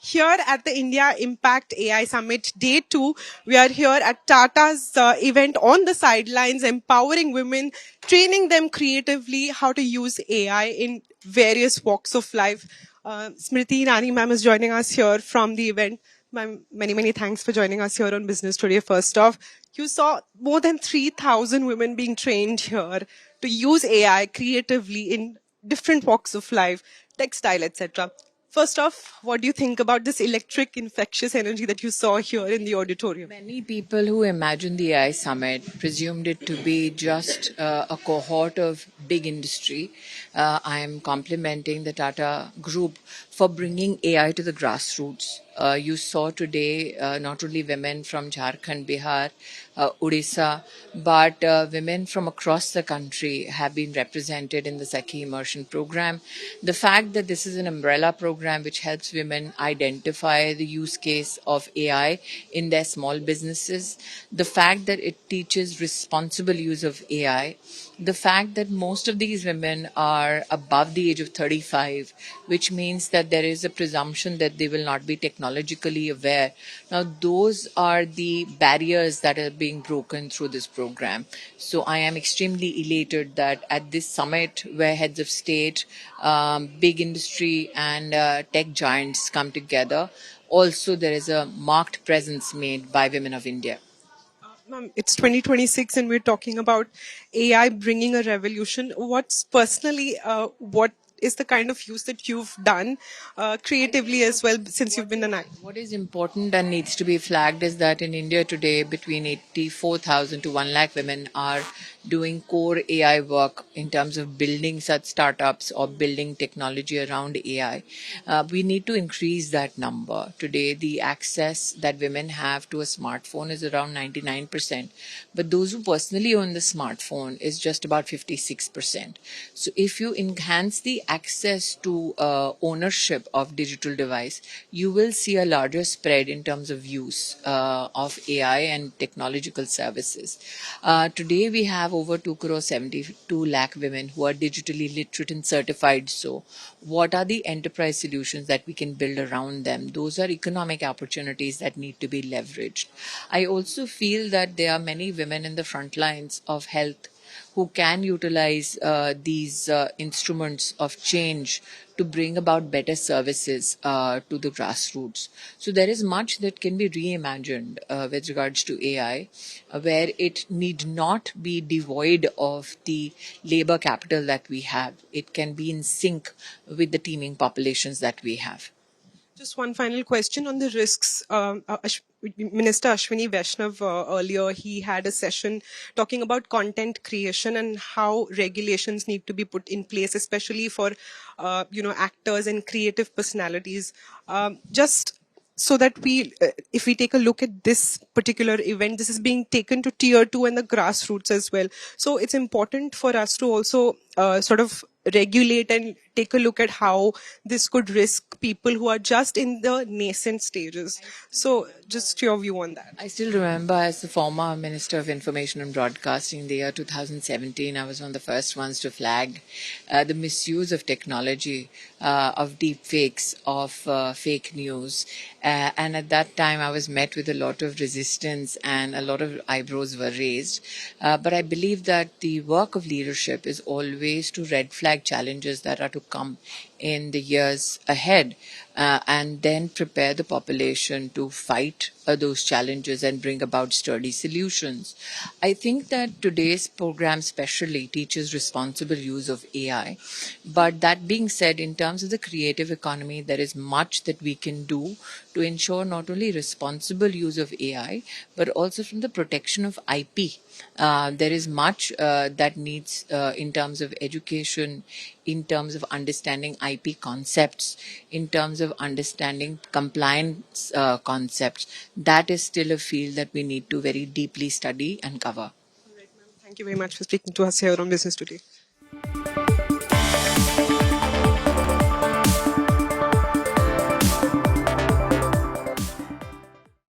here at the India Impact AI Summit Day 2. We are here at Tata's event on the sidelines, empowering women, training them creatively how to use AI in various walks of life. Smriti Irani ma'am is joining us here from the event. Ma'am, many thanks for joining us here on Business Today. First off, you saw more than 3,000 women being trained here to use AI creatively in different walks of life, textile, etc. First off, what do you think about this electric, infectious energy that you saw here in the auditorium? Many people who imagined the AI Summit presumed it to be just a cohort of big industry. I am complimenting the Tata Group for bringing AI to the grassroots. You saw today not only women from Jharkhand, Bihar, Odisha, but women from across the country have been represented in the Sakhi immersion program. The fact that this is an umbrella program which helps women identify the use case of AI in their small businesses, the fact that it teaches responsible use of AI, the fact that most of these women are above the age of 35, which means that there is a presumption that they will not be technologically aware. Now, those are the barriers that are being broken through this program. So I am extremely elated that at this summit where heads of state, big industry and tech giants come together, also there is a marked presence made by women of India. Ma'am, it's 2026 and we're talking about AI bringing a revolution. What's personally, what is the kind of use that you've done creatively as well since you've been an actor? What is important and needs to be flagged is that in India today, between 84,000 to 1 lakh women are doing core AI work in terms of building such startups or building technology around AI. We need to increase that number. Today, the access that women have to a smartphone is around 99%, but those who personally own the smartphone is just about 56%. So if you enhance the access to ownership of digital device, you will see a larger spread in terms of use of AI and technological services. Today, we have over 2 crore 72 lakh women who are digitally literate and certified. So, what are the enterprise solutions that we can build around them? Those are economic opportunities that need to be leveraged. I also feel that there are many women in the front lines of health who can utilize these instruments of change to bring about better services to the grassroots. So there is much that can be reimagined with regards to AI, where it need not be devoid of the labor capital that we have. It can be in sync with the teeming populations that we have. Just one final question on the risks. Minister Ashwini Vaishnav earlier, he had a session talking about content creation and how regulations need to be put in place, especially for, actors and creative personalities. Just so that if we take a look at this particular event, this is being taken to tier 2 and the grassroots as well. So it's important for us to also sort of regulate and take a look at how this could risk people who are just in the nascent stages. So just your view on that. I still remember as the former Minister of Information and Broadcasting in the year 2017, I was one of the first ones to flag the misuse of technology, of deep fakes, of fake news. And at that time, I was met with a lot of resistance and a lot of eyebrows were raised. But I believe that the work of leadership is always to red flag challenges that are to come in the years ahead, and then prepare the population to fight those challenges and bring about sturdy solutions. I think that today's program specially teaches responsible use of AI. But that being said, in terms of the creative economy, there is much that we can do to ensure not only responsible use of AI, but also from the protection of IP. There is much that needs in terms of education, in terms of understanding IP concepts, in terms of understanding compliance concepts. That is still a field that we need to very deeply study and cover. Thank you very much for speaking to us here on Business Today.